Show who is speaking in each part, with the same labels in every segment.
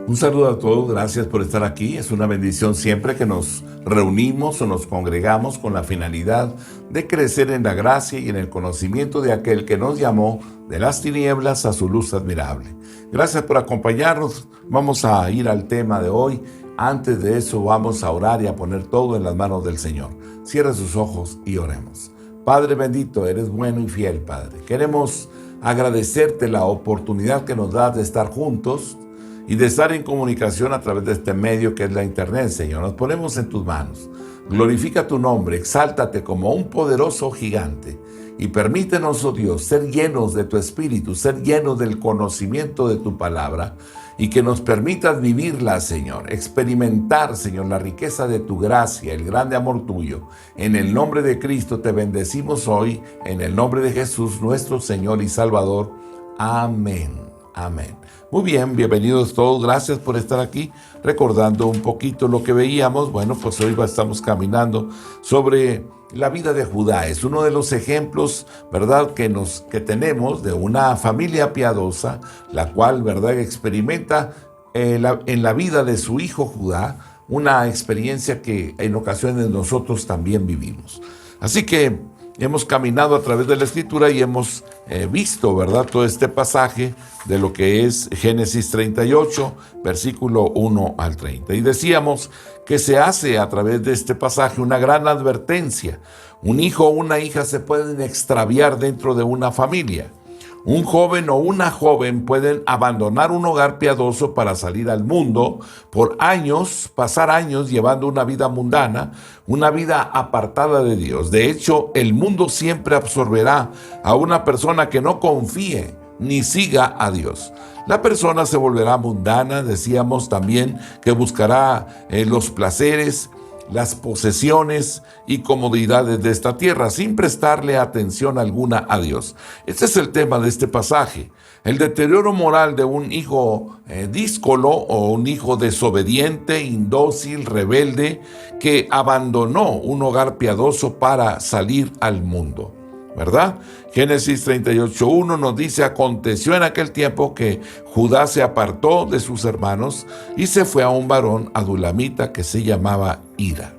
Speaker 1: Un saludo a todos, gracias por estar aquí. Es una bendición siempre que nos reunimos o nos congregamos con la finalidad de crecer en la gracia y en el conocimiento de aquel que nos llamó de las tinieblas a su luz admirable. Gracias por acompañarnos. Vamos a ir al tema de hoy. Antes de eso vamos a orar y a poner todo en las manos del Señor. Cierre sus ojos y oremos. Padre bendito, eres bueno y fiel, Padre. Queremos agradecerte la oportunidad que nos das de estar juntos y de estar en comunicación a través de este medio que es la internet, Señor. Nos ponemos en tus manos. Glorifica tu nombre, exáltate como un poderoso gigante y permítenos, oh Dios, ser llenos de tu espíritu, ser llenos del conocimiento de tu palabra y que nos permitas vivirla, Señor, experimentar, Señor, la riqueza de tu gracia, el grande amor tuyo. En el nombre de Cristo te bendecimos hoy, en el nombre de Jesús, nuestro Señor y Salvador. Amén. Amén. Muy bien, bienvenidos todos, gracias por estar aquí, recordando un poquito lo que veíamos. Bueno, pues hoy estamos caminando sobre la vida de Judá. Es uno de los ejemplos, ¿verdad?, que tenemos de una familia piadosa, la cual, ¿verdad?, experimenta en la vida de su hijo Judá, una experiencia que en ocasiones nosotros también vivimos. Así que hemos caminado a través de la Escritura y hemos visto, ¿verdad?, todo este pasaje de lo que es Génesis 38, versículo 1 al 30. Y decíamos que se hace a través de este pasaje una gran advertencia. Un hijo o una hija se pueden extraviar dentro de una familia. Un joven o una joven pueden abandonar un hogar piadoso para salir al mundo por años, pasar años llevando una vida mundana, una vida apartada de Dios. De hecho, el mundo siempre absorberá a una persona que no confíe ni siga a Dios. La persona se volverá mundana, decíamos también que buscará los placeres, las posesiones y comodidades de esta tierra, sin prestarle atención alguna a Dios. Este es el tema de este pasaje. El deterioro moral de un hijo díscolo o un hijo desobediente, indócil, rebelde, que abandonó un hogar piadoso para salir al mundo, ¿verdad? Génesis 38:1 nos dice: aconteció en aquel tiempo que Judá se apartó de sus hermanos y se fue a un varón adulamita que se llamaba Hira,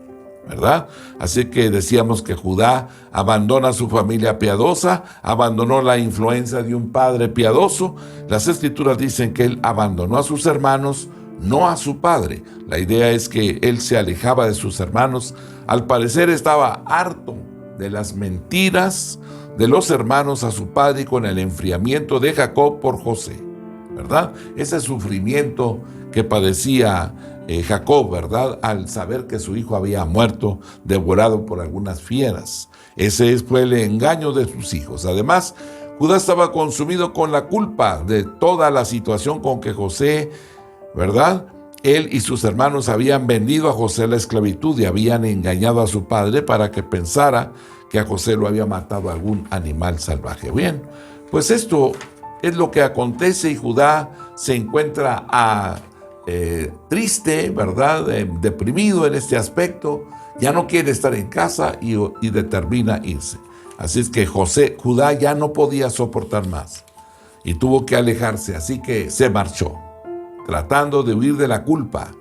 Speaker 1: ¿verdad? Así que decíamos que Judá abandona su familia piadosa, abandonó la influencia de un padre piadoso. Las Escrituras dicen que él abandonó a sus hermanos, no a su padre. La idea es que él se alejaba de sus hermanos. Al parecer estaba harto de las mentiras de los hermanos a su padre y con el enfriamiento de Jacob por José, ¿verdad? Ese sufrimiento que padecía Jacob, ¿verdad?, al saber que su hijo había muerto, devorado por algunas fieras. Ese fue el engaño de sus hijos. Además, Judá estaba consumido con la culpa de toda la situación con que José, ¿verdad?, él y sus hermanos habían vendido a José a la esclavitud y habían engañado a su padre para que pensara que a José lo había matado algún animal salvaje. Bien, pues esto es lo que acontece y Judá se encuentra triste, ¿verdad?, deprimido en este aspecto. Ya no quiere estar en casa y determina irse. Así es que Judá ya no podía soportar más y tuvo que alejarse, así que se marchó, tratando de huir de la culpa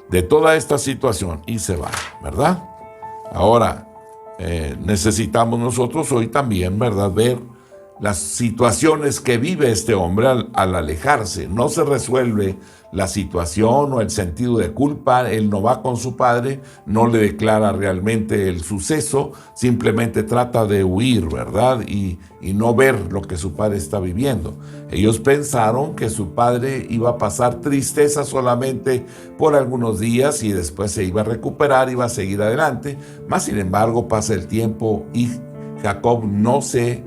Speaker 1: de toda esta situación, y se va, ¿verdad? Ahora, necesitamos nosotros hoy también, ¿verdad?, ver las situaciones que vive este hombre al alejarse. No se resuelve la situación o el sentido de culpa. Él no va con su padre, no le declara realmente el suceso, simplemente trata de huir, ¿verdad?, y no ver lo que su padre está viviendo. Ellos pensaron que su padre iba a pasar tristeza solamente por algunos días y después se iba a recuperar, iba a seguir adelante. Mas, sin embargo, pasa el tiempo y Jacob no se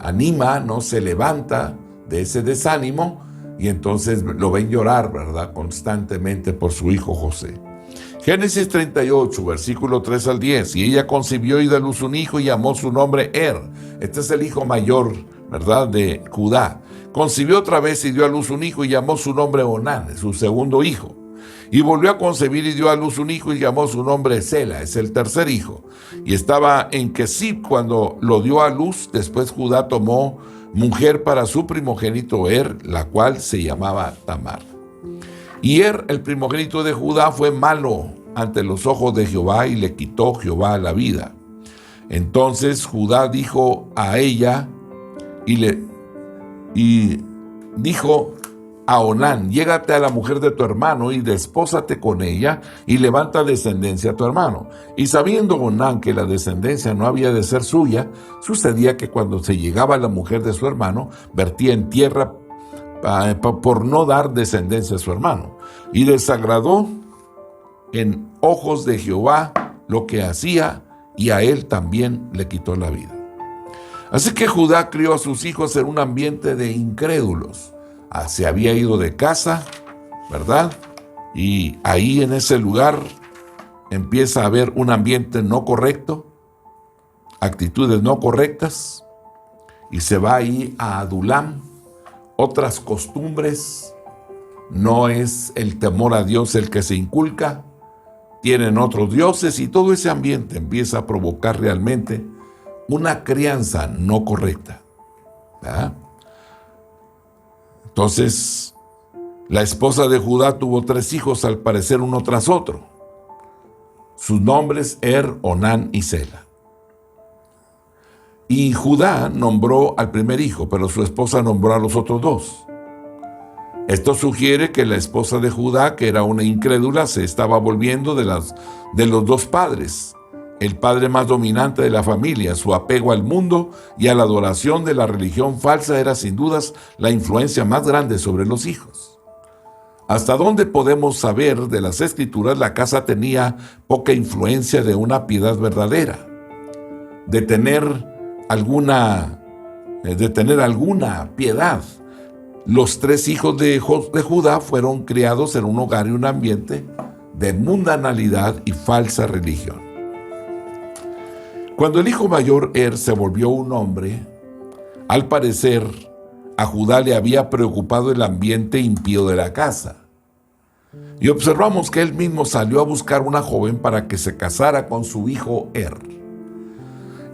Speaker 1: anima, no se levanta de ese desánimo, y entonces lo ven llorar, ¿verdad?, constantemente por su hijo José. Génesis 38, versículo 3 al 10. Y ella concibió y dio a luz un hijo y llamó su nombre Este es el hijo mayor, ¿verdad?, de Judá. Concibió otra vez y dio a luz un hijo y llamó su nombre Onán, su segundo hijo. Y volvió a concebir y dio a luz un hijo y llamó su nombre Sela, es el tercer hijo. Y estaba en Kesib cuando lo dio a luz. Después Judá tomó mujer para su primogénito la cual se llamaba Tamar. Y el primogénito de Judá, fue malo ante los ojos de Jehová y le quitó Jehová la vida. Entonces Judá dijo a ella y dijo a Onán: llégate a la mujer de tu hermano y despósate con ella y levanta descendencia a tu hermano. Y sabiendo Onán que la descendencia no había de ser suya, sucedía que cuando se llegaba a la mujer de su hermano, vertía en tierra por no dar descendencia a su hermano. Y desagradó en ojos de Jehová lo que hacía, y a él también le quitó la vida. Así que Judá crió a sus hijos en un ambiente de incrédulos. Se había ido de casa, ¿verdad? Y ahí en ese lugar empieza a haber un ambiente no correcto, actitudes no correctas, y se va ahí a Adulam, otras costumbres. No es el temor a Dios el que se inculca, tienen otros dioses, y todo ese ambiente empieza a provocar realmente una crianza no correcta, ¿verdad? Entonces, la esposa de Judá tuvo 3 hijos, al parecer uno tras otro. Sus nombres: Onán y Sela. Y Judá nombró al primer hijo, pero su esposa nombró a los otros 2. Esto sugiere que la esposa de Judá, que era una incrédula, se estaba volviendo de los 2 padres. El padre más dominante de la familia. Su apego al mundo y a la adoración de la religión falsa era sin dudas la influencia más grande sobre los hijos. Hasta donde podemos saber de las Escrituras, la casa tenía poca influencia de una piedad verdadera, de tener alguna piedad. Los 3 hijos de Judá fueron criados en un hogar y un ambiente de mundanalidad y falsa religión. Cuando el hijo mayor, se volvió un hombre, al parecer a Judá le había preocupado el ambiente impío de la casa. Y observamos que él mismo salió a buscar una joven para que se casara con su hijo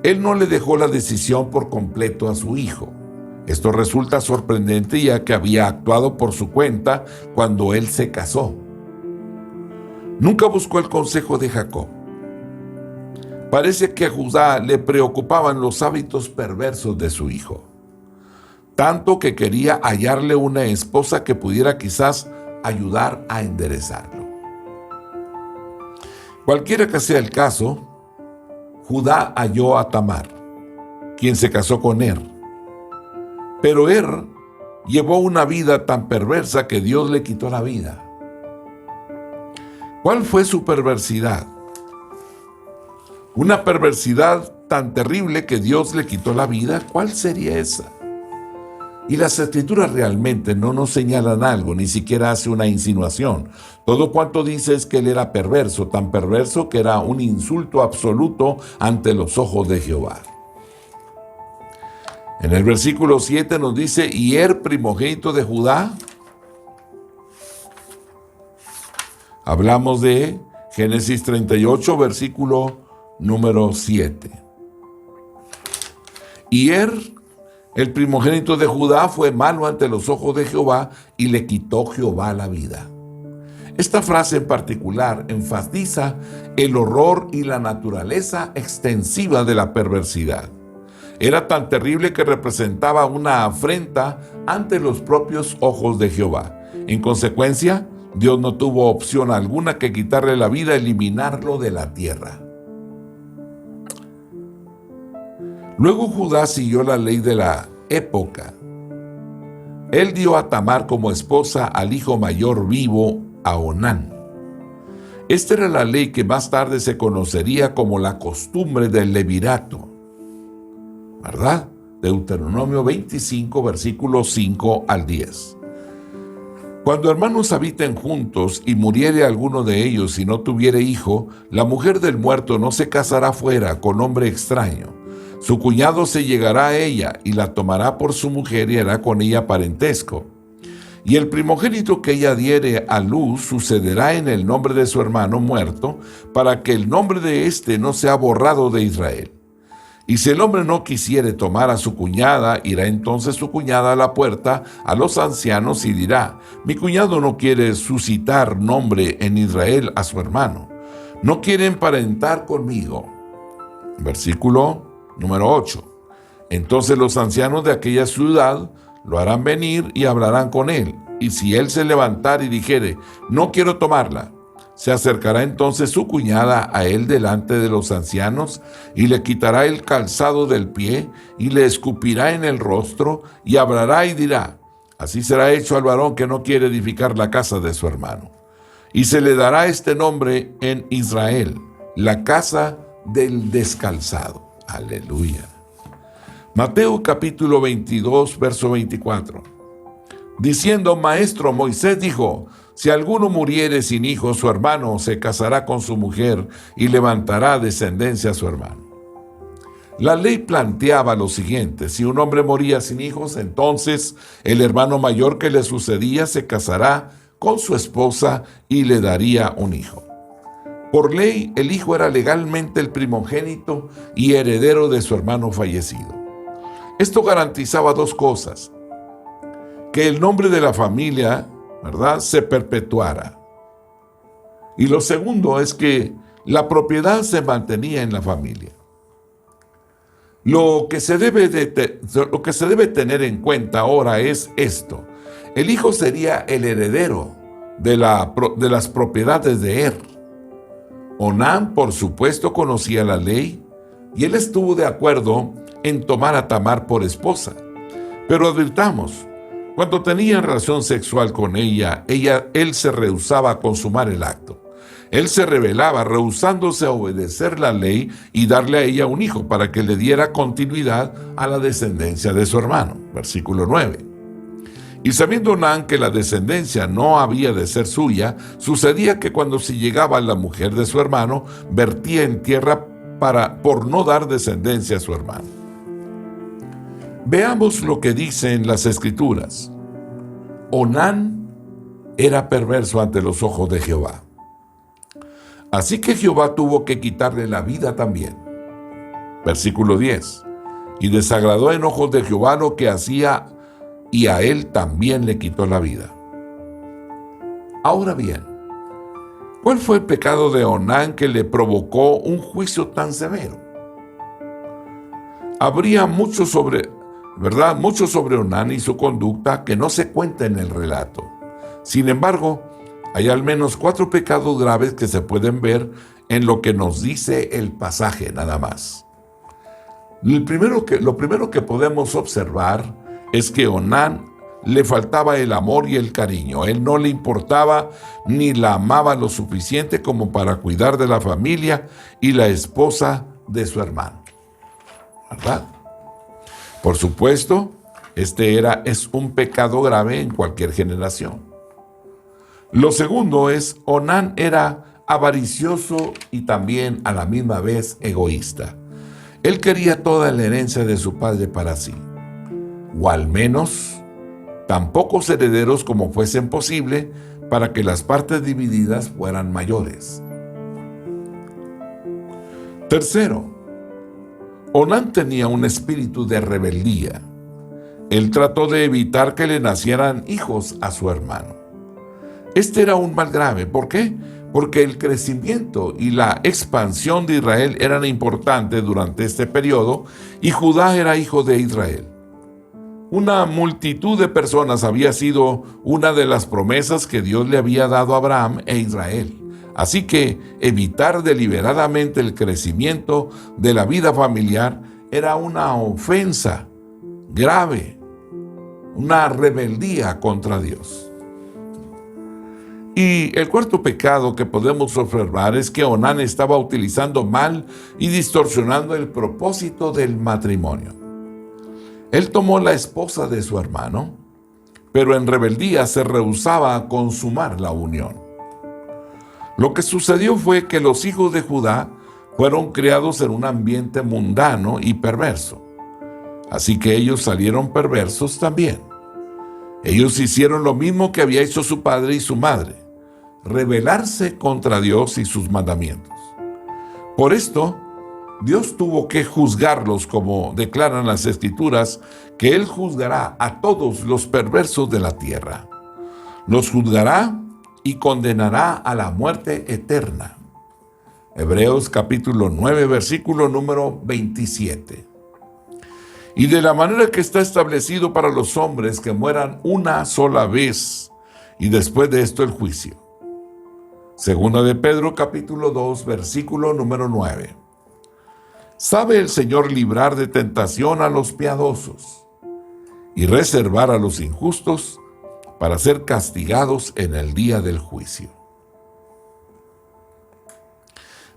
Speaker 1: Él no le dejó la decisión por completo a su hijo. Esto resulta sorprendente, ya que había actuado por su cuenta cuando él se casó. Nunca buscó el consejo de Jacob. Parece que a Judá le preocupaban los hábitos perversos de su hijo, tanto que quería hallarle una esposa que pudiera quizás ayudar a enderezarlo. Cualquiera que sea el caso, Judá halló a Tamar, quien se casó con pero llevó una vida tan perversa que Dios le quitó la vida. ¿Cuál fue su perversidad? Una perversidad tan terrible que Dios le quitó la vida. ¿Cuál sería esa? Y las Escrituras realmente no nos señalan algo, ni siquiera hace una insinuación. Todo cuanto dice es que él era perverso, tan perverso que era un insulto absoluto ante los ojos de Jehová. En el versículo 7 nos dice: y primogénito de Judá. Hablamos de Génesis 38, versículo número 7. Y el primogénito de Judá, fue malo ante los ojos de Jehová y le quitó Jehová la vida. Esta frase en particular enfatiza el horror y la naturaleza extensiva de la perversidad. Era tan terrible que representaba una afrenta ante los propios ojos de Jehová. En consecuencia, Dios no tuvo opción alguna que quitarle la vida, eliminarlo de la tierra. Luego Judá siguió la ley de la época. Él dio a Tamar como esposa al hijo mayor vivo, a Onán. Esta era la ley que más tarde se conocería como la costumbre del levirato, ¿verdad? Deuteronomio 25, versículos 5 al 10. Cuando hermanos habiten juntos y muriere alguno de ellos y no tuviere hijo, la mujer del muerto no se casará fuera con hombre extraño. Su cuñado se llegará a ella y la tomará por su mujer y hará con ella parentesco. Y el primogénito que ella diere a luz sucederá en el nombre de su hermano muerto, para que el nombre de éste no sea borrado de Israel. Y si el hombre no quisiere tomar a su cuñada, irá entonces su cuñada a la puerta a los ancianos y dirá: mi cuñado no quiere suscitar nombre en Israel a su hermano, no quiere emparentar conmigo. Versículo número 8. Entonces los ancianos de aquella ciudad lo harán venir y hablarán con él. Y si él se levantare y dijere: no quiero tomarla, se acercará entonces su cuñada a él delante de los ancianos y le quitará el calzado del pie y le escupirá en el rostro y hablará y dirá: así será hecho al varón que no quiere edificar la casa de su hermano. Y se le dará este nombre en Israel: la casa del descalzado. Aleluya. Mateo capítulo 22, verso 24. Diciendo: Maestro, Moisés dijo: si alguno muriere sin hijos, su hermano se casará con su mujer y levantará descendencia a su hermano. La ley planteaba lo siguiente: si un hombre moría sin hijos, entonces el hermano mayor que le sucedía se casará con su esposa y le daría un hijo. Por ley, el hijo era legalmente el primogénito y heredero de su hermano fallecido. Esto garantizaba dos cosas: que el nombre de la familia, ¿verdad?, se perpetuara. Y lo segundo es que la propiedad se mantenía en la familia. Lo que se debe tener en cuenta ahora es esto: el hijo sería el heredero de las propiedades de Er. Onán, por supuesto, conocía la ley y él estuvo de acuerdo en tomar a Tamar por esposa. Pero advirtamos: cuando tenía relación sexual con ella, él se rehusaba a consumar el acto. Él se rebelaba, rehusándose a obedecer la ley y darle a ella un hijo para que le diera continuidad a la descendencia de su hermano. Versículo 9. Y sabiendo Onán que la descendencia no había de ser suya, sucedía que cuando se llegaba a la mujer de su hermano, vertía en tierra por no dar descendencia a su hermano. Veamos lo que dicen las Escrituras. Onán era perverso ante los ojos de Jehová. Así que Jehová tuvo que quitarle la vida también. Versículo 10. Y desagradó en ojos de Jehová lo que hacía, y a él también le quitó la vida. Ahora bien, ¿cuál fue el pecado de Onán que le provocó un juicio tan severo? Habría mucho sobre Onán y su conducta que no se cuenta en el relato. Sin embargo, hay al menos 4 pecados graves que se pueden ver en lo que nos dice el pasaje nada más. Lo primero que podemos observar es que a Onán le faltaba el amor y el cariño. Él no le importaba ni la amaba lo suficiente como para cuidar de la familia y la esposa de su hermano. ¿Verdad? Por supuesto, es un pecado grave en cualquier generación. Lo segundo es: Onán era avaricioso y también a la misma vez egoísta. Él quería toda la herencia de su padre para sí, o al menos tan pocos herederos como fuesen posible para que las partes divididas fueran mayores. Tercero, Onán tenía un espíritu de rebeldía. Él trató de evitar que le nacieran hijos a su hermano. Este era un mal grave. ¿Por qué? Porque el crecimiento y la expansión de Israel eran importantes durante este periodo y Judá era hijo de Israel. Una multitud de personas había sido una de las promesas que Dios le había dado a Abraham e Israel. Así que evitar deliberadamente el crecimiento de la vida familiar era una ofensa grave, una rebeldía contra Dios. Y el cuarto pecado que podemos observar es que Onán estaba utilizando mal y distorsionando el propósito del matrimonio. Él tomó la esposa de su hermano, pero en rebeldía se rehusaba a consumar la unión. Lo que sucedió fue que los hijos de Judá fueron criados en un ambiente mundano y perverso. Así que ellos salieron perversos también. Ellos hicieron lo mismo que había hecho su padre y su madre: rebelarse contra Dios y sus mandamientos. Por esto, Dios tuvo que juzgarlos, como declaran las Escrituras, que Él juzgará a todos los perversos de la tierra. Los juzgará y condenará a la muerte eterna. Hebreos capítulo 9, versículo número 27. Y de la manera que está establecido para los hombres que mueran una sola vez, y después de esto el juicio. Segunda de Pedro capítulo 2, versículo número 9. ¿Sabe el Señor librar de tentación a los piadosos y reservar a los injustos para ser castigados en el día del juicio?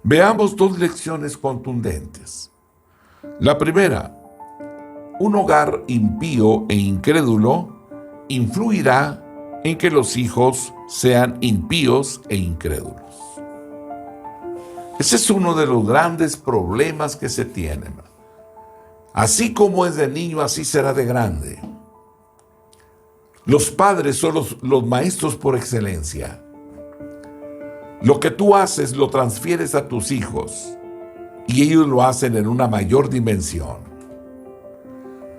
Speaker 1: Veamos dos lecciones contundentes. La primera: un hogar impío e incrédulo influirá en que los hijos sean impíos e incrédulos. Ese es uno de los grandes problemas que se tienen. Así como es de niño, así será de grande. Los padres son los maestros por excelencia. Lo que tú haces lo transfieres a tus hijos y ellos lo hacen en una mayor dimensión.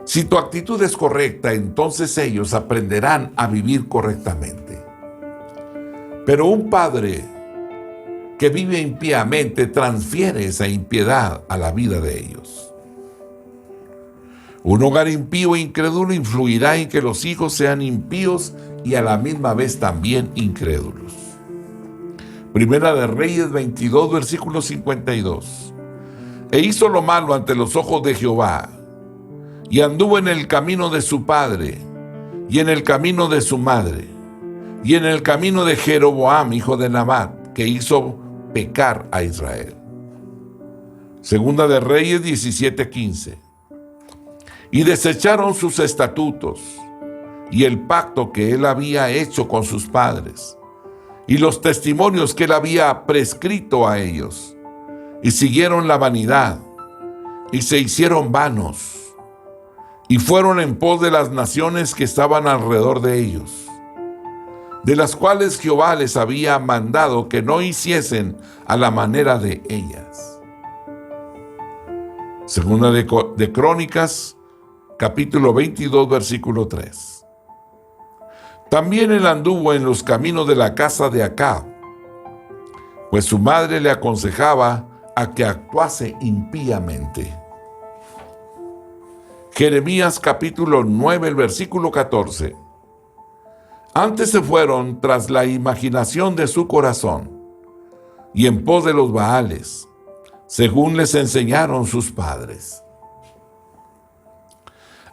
Speaker 1: Si tu actitud es correcta, entonces ellos aprenderán a vivir correctamente. Pero un padre que vive impíamente transfiere esa impiedad a la vida de ellos. Un hogar impío e incrédulo influirá en que los hijos sean impíos y a la misma vez también incrédulos. Primera de Reyes 22, versículo 52. E hizo lo malo ante los ojos de Jehová, y anduvo en el camino de su padre, y en el camino de su madre, y en el camino de Jeroboam, hijo de Nabat, que hizo pecar a Israel. Segunda de Reyes 17:15. Y desecharon sus estatutos y el pacto que él había hecho con sus padres y los testimonios que él había prescrito a ellos, y siguieron la vanidad y se hicieron vanos y fueron en pos de las naciones que estaban alrededor de ellos, de las cuales Jehová les había mandado que no hiciesen a la manera de ellas. Segunda de Crónicas, capítulo 22, versículo 3. También él anduvo en los caminos de la casa de Acab, pues su madre le aconsejaba a que actuase impíamente. Jeremías capítulo 9, el versículo 14. Antes se fueron tras la imaginación de su corazón y en pos de los Baales, según les enseñaron sus padres.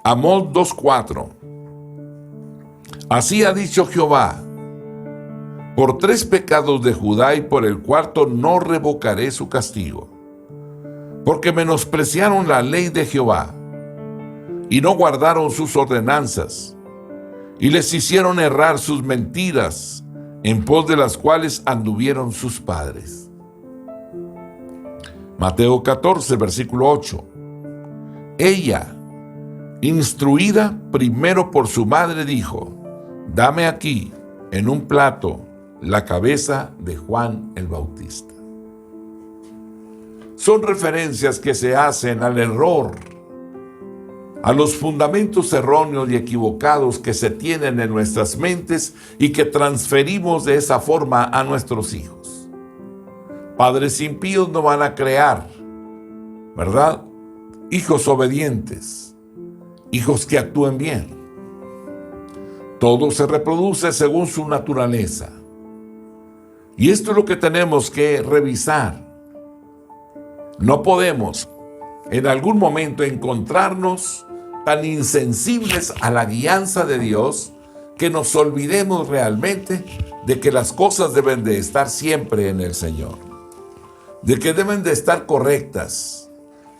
Speaker 1: Amós 2:4. Así ha dicho Jehová: por 3 pecados de Judá y por el cuarto no revocaré su castigo, porque menospreciaron la ley de Jehová y no guardaron sus ordenanzas, y les hicieron errar sus mentiras, en pos de las cuales anduvieron sus padres. Mateo 14, versículo 8. Ella, instruida primero por su madre, dijo: dame aquí, en un plato, la cabeza de Juan el Bautista. Son referencias que se hacen al error, a los fundamentos erróneos y equivocados que se tienen en nuestras mentes y que transferimos de esa forma a nuestros hijos. Padres impíos no van a crear, ¿verdad?, hijos obedientes, hijos que actúen bien. Todo se reproduce según su naturaleza. Y esto es lo que tenemos que revisar. No podemos en algún momento encontrarnos tan insensibles a la guianza de Dios que nos olvidemos realmente de que las cosas deben de estar siempre en el Señor, de que deben de estar correctas,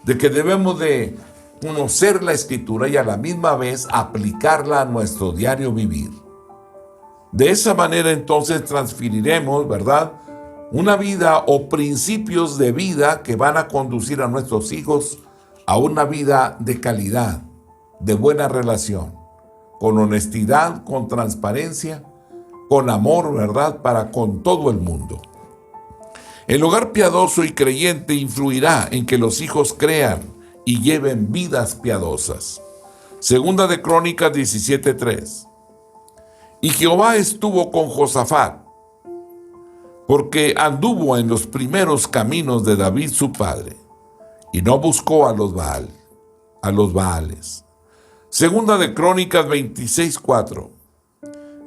Speaker 1: de que debemos de conocer la Escritura y a la misma vez aplicarla a nuestro diario vivir. De esa manera entonces transferiremos, ¿verdad?, una vida o principios de vida que van a conducir a nuestros hijos a una vida de calidad, de buena relación, con honestidad, con transparencia, con amor, ¿verdad?, para con todo el mundo. El hogar piadoso y creyente influirá en que los hijos crean y lleven vidas piadosas. Segunda de Crónicas 17:3. Y Jehová estuvo con Josafat, porque anduvo en los primeros caminos de David su padre, y no buscó a los Baales. Segunda de Crónicas 26:4.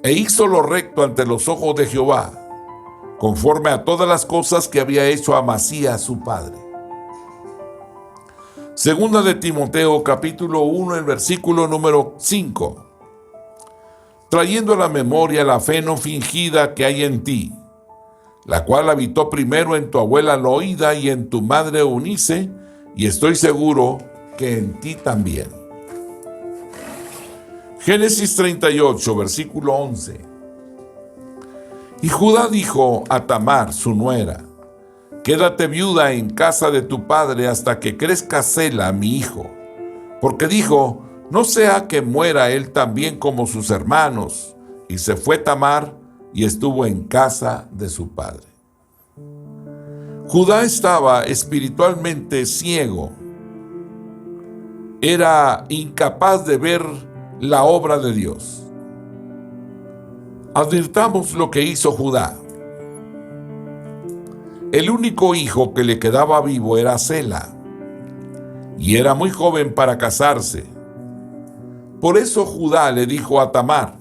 Speaker 1: E hizo lo recto ante los ojos de Jehová, conforme a todas las cosas que había hecho Amasías su padre. Segunda de Timoteo capítulo 1, el versículo número 5. Trayendo a la memoria la fe no fingida que hay en ti, la cual habitó primero en tu abuela Loida y en tu madre Eunice, y estoy seguro que en ti también. Génesis 38, versículo 11. Y Judá dijo a Tamar, su nuera: quédate viuda en casa de tu padre hasta que crezca Sela, mi hijo. Porque dijo: no sea que muera él también como sus hermanos. Y se fue Tamar y estuvo en casa de su padre. Judá estaba espiritualmente ciego. Era incapaz de ver la obra de Dios. Advirtamos lo que hizo Judá. El único hijo que le quedaba vivo era Sela, y era muy joven para casarse. Por eso Judá le dijo a Tamar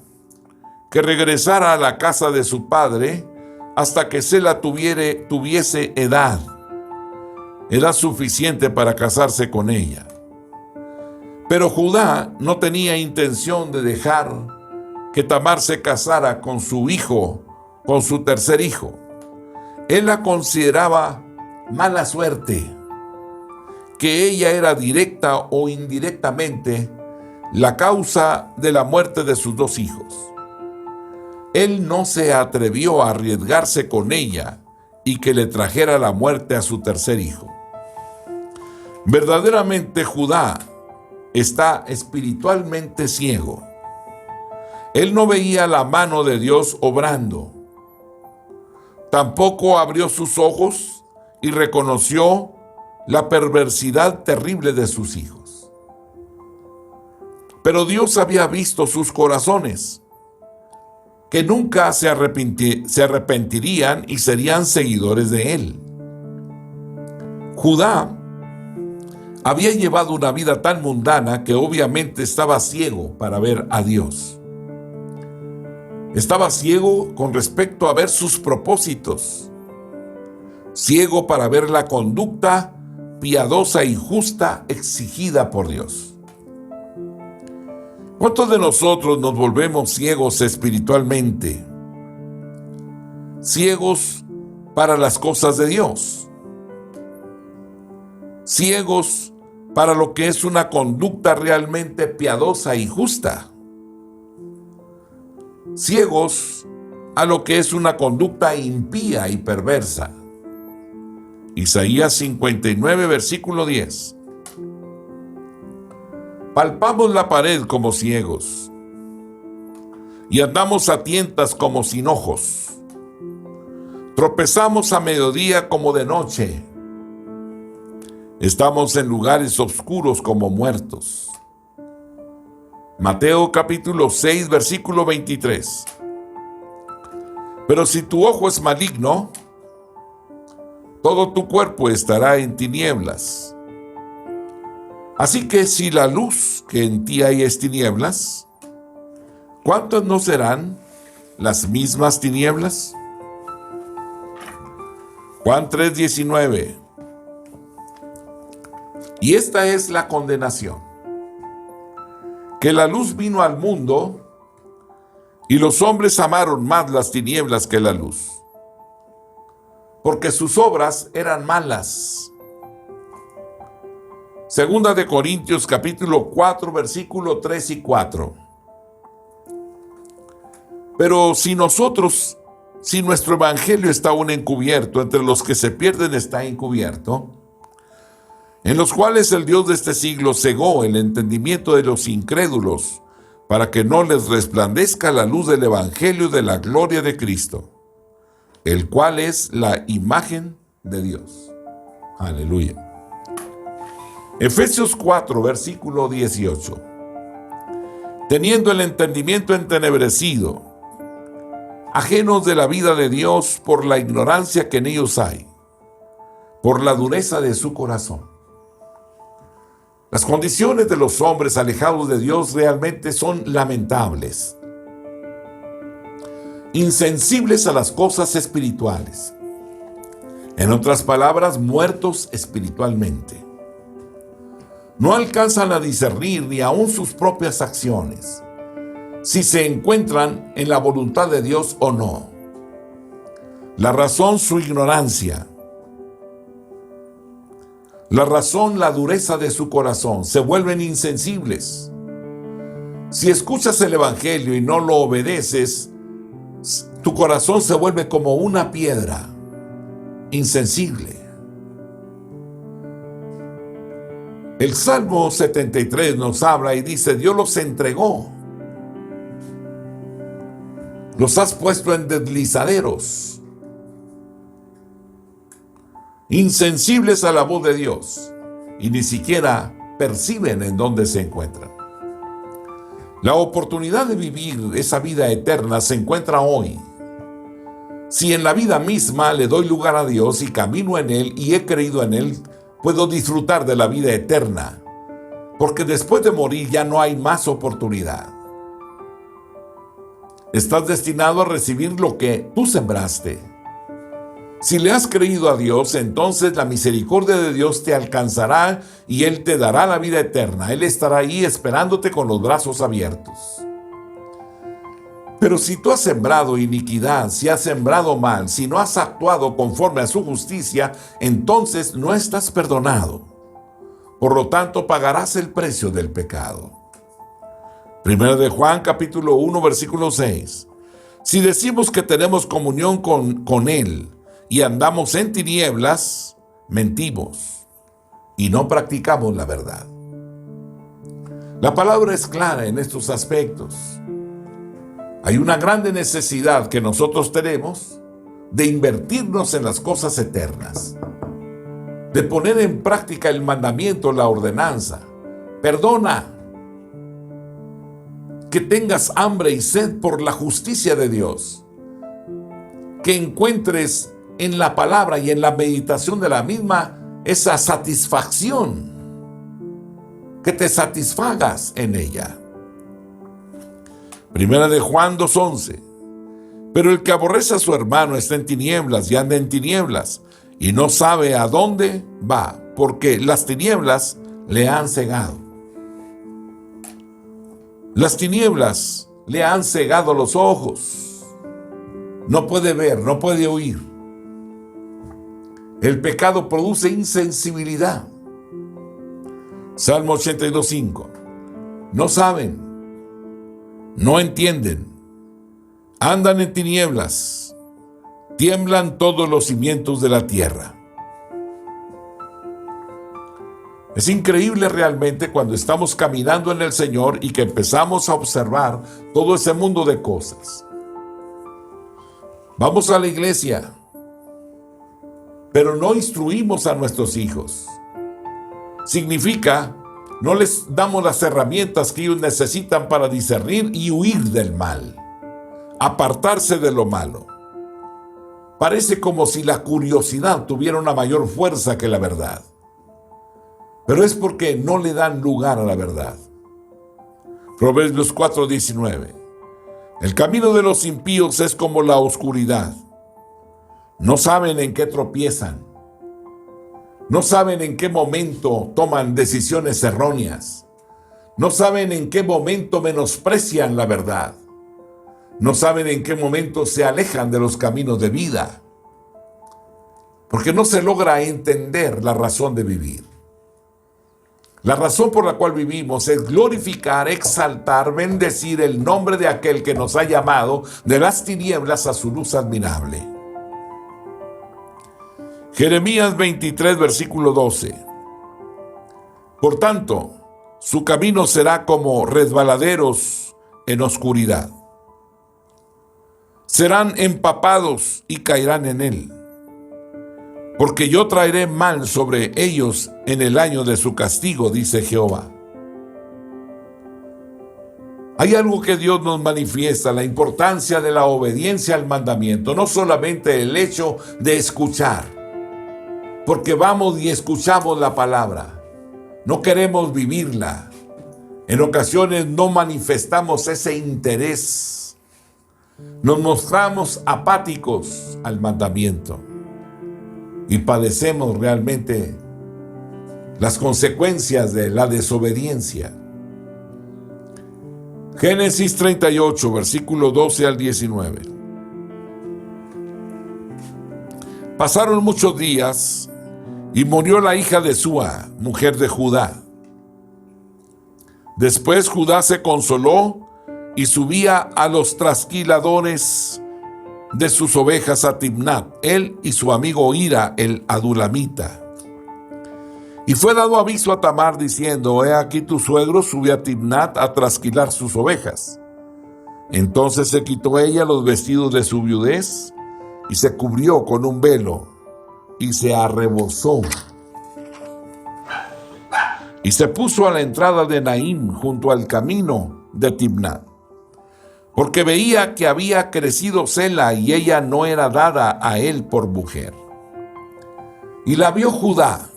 Speaker 1: que regresara a la casa de su padre hasta que Sela tuviese edad suficiente para casarse con ella. Pero Judá no tenía intención de dejar que Tamar se casara con su hijo, con su tercer hijo. Él la consideraba mala suerte, que ella era directa o indirectamente la causa de la muerte de sus dos hijos. Él no se atrevió a arriesgarse con ella y que le trajera la muerte a su tercer hijo. Verdaderamente Judá está espiritualmente ciego. Él no veía la mano de Dios obrando. Tampoco abrió sus ojos y reconoció la perversidad terrible de sus hijos. Pero Dios había visto sus corazones, que nunca se arrepentirían y serían seguidores de él. Judá había llevado una vida tan mundana que obviamente estaba ciego para ver a Dios. Estaba ciego con respecto a ver sus propósitos, ciego para ver la conducta piadosa y justa exigida por Dios. ¿Cuántos de nosotros nos volvemos ciegos espiritualmente? Ciegos para las cosas de Dios. Ciegos para lo que es una conducta realmente piadosa y justa. Ciegos a lo que es una conducta impía y perversa. Isaías 59, versículo 10. Palpamos la pared como ciegos y andamos a tientas como sin ojos. Tropezamos a mediodía como de noche. Estamos en lugares oscuros como muertos. Mateo capítulo 6, versículo 23. Pero si tu ojo es maligno, todo tu cuerpo estará en tinieblas. Así que si la luz que en ti hay es tinieblas, ¿cuántas no serán las mismas tinieblas? Juan 3:19. Y esta es la condenación, que la luz vino al mundo y los hombres amaron más las tinieblas que la luz, porque sus obras eran malas. Segunda de Corintios capítulo 4, versículo 3 y 4. Pero si nuestro evangelio está aún encubierto, entre los que se pierden está encubierto, en los cuales el Dios de este siglo cegó el entendimiento de los incrédulos, para que no les resplandezca la luz del evangelio de la gloria de Cristo, el cual es la imagen de Dios. Aleluya. Efesios 4, versículo 18. Teniendo el entendimiento entenebrecido, ajenos de la vida de Dios por la ignorancia que en ellos hay, por la dureza de su corazón. Las condiciones de los hombres alejados de Dios realmente son lamentables. Insensibles a las cosas espirituales. En otras palabras, muertos espiritualmente. No alcanzan a discernir ni aún sus propias acciones, si se encuentran en la voluntad de Dios o no. La razón, su ignorancia. La razón, la dureza de su corazón. Se vuelven insensibles. Si escuchas el evangelio y no lo obedeces, tu corazón se vuelve como una piedra, insensible. El Salmo 73 nos habla y dice: Dios los entregó. Los has puesto en deslizaderos. Insensibles a la voz de Dios y ni siquiera perciben en dónde se encuentran. La oportunidad de vivir esa vida eterna se encuentra hoy. Si en la vida misma le doy lugar a Dios y camino en Él y he creído en Él, puedo disfrutar de la vida eterna, porque después de morir ya no hay más oportunidad. Estás destinado a recibir lo que tú sembraste. Si le has creído a Dios, entonces la misericordia de Dios te alcanzará y Él te dará la vida eterna. Él estará ahí esperándote con los brazos abiertos. Pero si tú has sembrado iniquidad, si has sembrado mal, si no has actuado conforme a su justicia, entonces no estás perdonado. Por lo tanto, pagarás el precio del pecado. Primera de Juan, capítulo 1, versículo 6. Si decimos que tenemos comunión con Él y andamos en tinieblas, mentimos y no practicamos la verdad. La palabra es clara en estos aspectos. Hay una grande necesidad que nosotros tenemos de invertirnos en las cosas eternas, de poner en práctica el mandamiento, la ordenanza. Perdona, que tengas hambre y sed por la justicia de Dios, que encuentres en la palabra y en la meditación de la misma esa satisfacción, que te satisfagas en ella. Primera de Juan 2:11. Pero el que aborrece a su hermano está en tinieblas y anda en tinieblas y no sabe a dónde va, porque las tinieblas le han cegado. Las tinieblas le han cegado los ojos. No puede ver, no puede oír. El pecado produce insensibilidad. Salmo 82:5. No saben, no entienden, andan en tinieblas, tiemblan todos los cimientos de la tierra. Es increíble realmente cuando estamos caminando en el Señor y que empezamos a observar todo ese mundo de cosas. Vamos a la iglesia, pero no instruimos a nuestros hijos. Significa, no les damos las herramientas que ellos necesitan para discernir y huir del mal, apartarse de lo malo. Parece como si la curiosidad tuviera una mayor fuerza que la verdad. Pero es porque no le dan lugar a la verdad. Proverbios 4:19. El camino de los impíos es como la oscuridad. No saben en qué tropiezan. No saben en qué momento toman decisiones erróneas. No saben en qué momento menosprecian la verdad. No saben en qué momento se alejan de los caminos de vida. Porque no se logra entender la razón de vivir. La razón por la cual vivimos es glorificar, exaltar, bendecir el nombre de aquel que nos ha llamado de las tinieblas a su luz admirable. Jeremías 23, versículo 12. Por tanto, su camino será como resbaladeros en oscuridad. Serán empapados y caerán en él. porque yo traeré mal sobre ellos en el año de su castigo, dice Jehová. Hay algo que Dios nos manifiesta, la importancia de la obediencia al mandamiento, no solamente el hecho de escuchar, porque vamos y escuchamos la palabra, no queremos vivirla. En ocasiones no manifestamos ese interés, nos mostramos apáticos al mandamiento y padecemos realmente las consecuencias de la desobediencia. Génesis 38, versículo 12 al 19. Pasaron muchos días y murió la hija de Súa, mujer de Judá. Después Judá se consoló y subía a los trasquiladores de sus ovejas a Timnat, él y su amigo Hira, el adulamita. Y fue dado aviso a Tamar diciendo: he aquí tu suegro sube a Timnat a trasquilar sus ovejas. Entonces se quitó ella los vestidos de su viudez y se cubrió con un velo y se arrebozó. Y se puso a la entrada de Naim junto al camino de Timnat, porque veía que había crecido Sela y ella no era dada a él por mujer. Y la vio Judá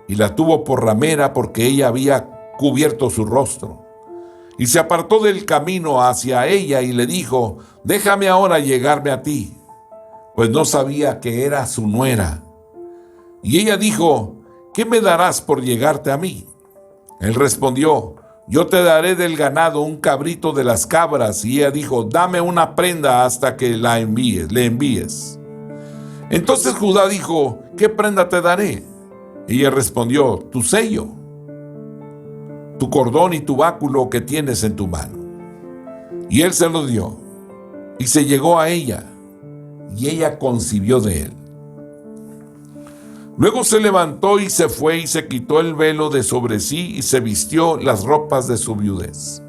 Speaker 1: y la tuvo por ramera porque ella había cubierto su rostro. Y se apartó del camino hacia ella y le dijo: déjame ahora llegarme a ti, pues no sabía que era su nuera. Y ella dijo: ¿qué me darás por llegarte a mí? Él respondió: yo te daré del ganado un cabrito de las cabras. Y ella dijo: dame una prenda hasta que le envíes. Entonces Judá dijo: ¿qué prenda te daré? Y ella respondió: tu sello, tu cordón y tu báculo que tienes en tu mano. Y él se lo dio, y se llegó a ella, y ella concibió de él. Luego se levantó y se fue y se quitó el velo de sobre sí y se vistió las ropas de su viudez.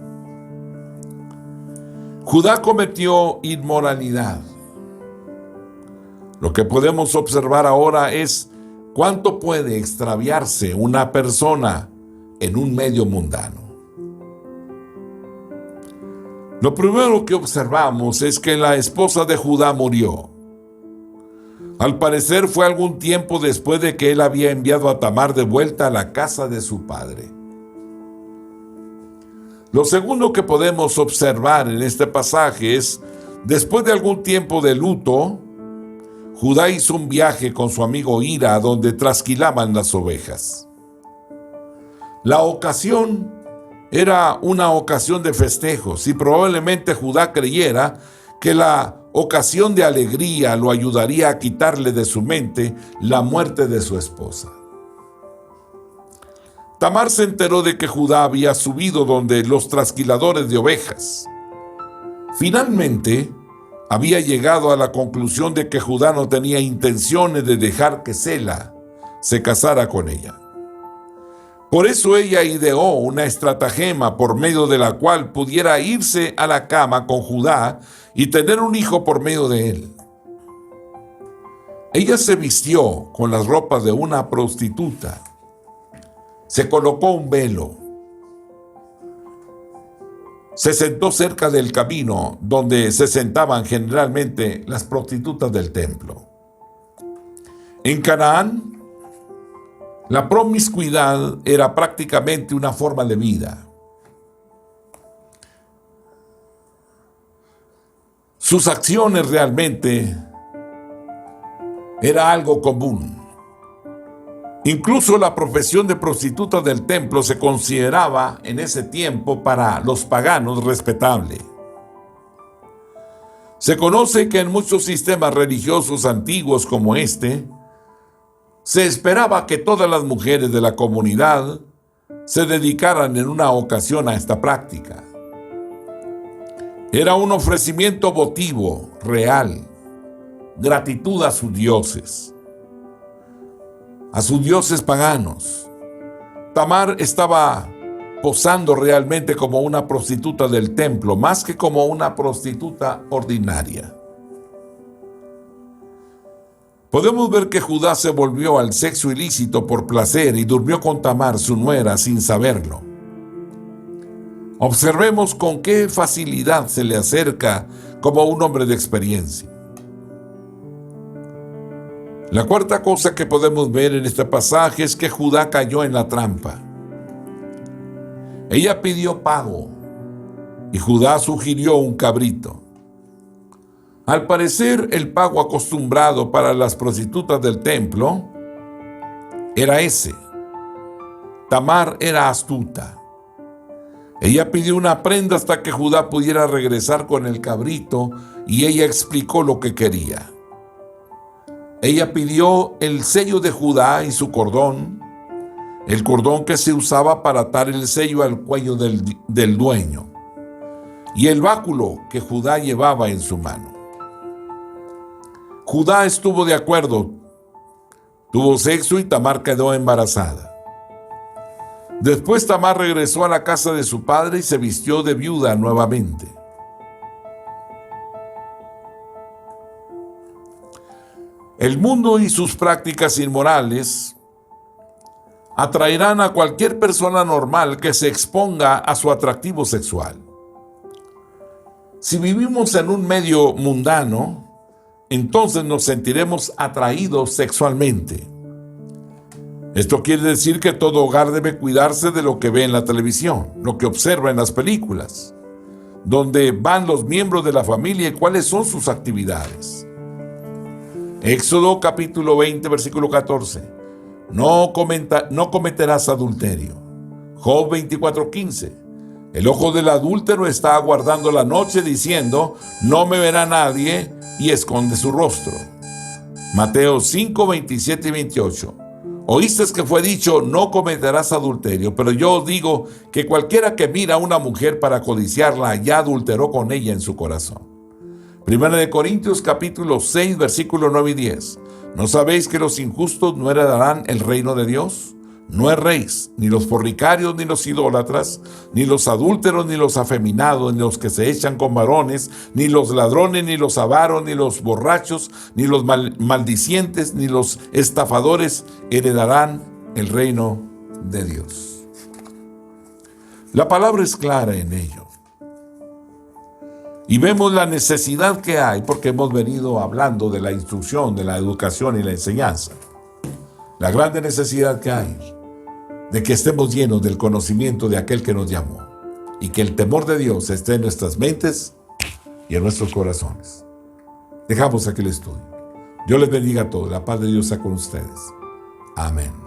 Speaker 1: Judá cometió inmoralidad. Lo que podemos observar ahora es cuánto puede extraviarse una persona en un medio mundano. Lo primero que observamos es que la esposa de Judá murió. Al parecer fue algún tiempo después de que él había enviado a Tamar de vuelta a la casa de su padre. Lo segundo que podemos observar en este pasaje es, después de algún tiempo de luto, Judá hizo un viaje con su amigo Hira, donde trasquilaban las ovejas. La ocasión era una ocasión de festejos y probablemente Judá creyera que la ocasión de alegría lo ayudaría a quitarle de su mente la muerte de su esposa. Tamar se enteró de que Judá había subido donde los trasquiladores de ovejas. Finalmente, había llegado a la conclusión de que Judá no tenía intenciones de dejar que Sela se casara con ella. Por eso ella ideó una estratagema por medio de la cual pudiera irse a la cama con Judá y tener un hijo por medio de él. Ella se vistió con las ropas de una prostituta, se colocó un velo, se sentó cerca del camino donde se sentaban generalmente las prostitutas del templo. En Canaán, la promiscuidad era prácticamente una forma de vida. Sus acciones realmente era algo común. Incluso la profesión de prostituta del templo se consideraba en ese tiempo para los paganos respetable. Se conoce que en muchos sistemas religiosos antiguos como este, se esperaba que todas las mujeres de la comunidad se dedicaran en una ocasión a esta práctica. Era un ofrecimiento votivo, real, gratitud a sus dioses paganos. Tamar estaba posando realmente como una prostituta del templo, más que como una prostituta ordinaria. Podemos ver que Judá se volvió al sexo ilícito por placer y durmió con Tamar, su nuera, sin saberlo. Observemos con qué facilidad se le acerca como un hombre de experiencia. La cuarta cosa que podemos ver en este pasaje es que Judá cayó en la trampa. Ella pidió pago y Judá sugirió un cabrito. Al parecer, el pago acostumbrado para las prostitutas del templo era ese. Tamar era astuta. Ella pidió una prenda hasta que Judá pudiera regresar con el cabrito y ella explicó lo que quería. Ella pidió el sello de Judá y su cordón, el cordón que se usaba para atar el sello al cuello del dueño, y el báculo que Judá llevaba en su mano. Judá estuvo de acuerdo, tuvo sexo y Tamar quedó embarazada. Después Tamar regresó a la casa de su padre y se vistió de viuda nuevamente. El mundo y sus prácticas inmorales atraerán a cualquier persona normal que se exponga a su atractivo sexual. Si vivimos en un medio mundano, entonces nos sentiremos atraídos sexualmente. Esto quiere decir que todo hogar debe cuidarse de lo que ve en la televisión, lo que observa en las películas, dónde van los miembros de la familia y cuáles son sus actividades. Éxodo capítulo 20, versículo 14. No cometerás adulterio. Job 24:15. El ojo del adúltero está aguardando la noche diciendo, no me verá nadie, y esconde su rostro. Mateo 5, 27 y 28. Oíste que fue dicho, no cometerás adulterio, pero yo os digo que cualquiera que mira a una mujer para codiciarla, ya adulteró con ella en su corazón. Primera de Corintios capítulo 6, versículos 9 y 10. ¿No sabéis que los injustos no heredarán el reino de Dios? No erréis, ni los fornicarios, ni los idólatras, ni los adúlteros, ni los afeminados, ni los que se echan con varones, ni los ladrones, ni los avaros, ni los borrachos, ni los maldicientes, ni los estafadores heredarán el reino de Dios. La palabra es clara en ello. Y vemos la necesidad que hay, porque hemos venido hablando de la instrucción, de la educación y la enseñanza. La grande necesidad que hay de que estemos llenos del conocimiento de aquel que nos llamó y que el temor de Dios esté en nuestras mentes y en nuestros corazones. Dejamos aquel estudio. Dios les bendiga a todos. La paz de Dios sea con ustedes. Amén.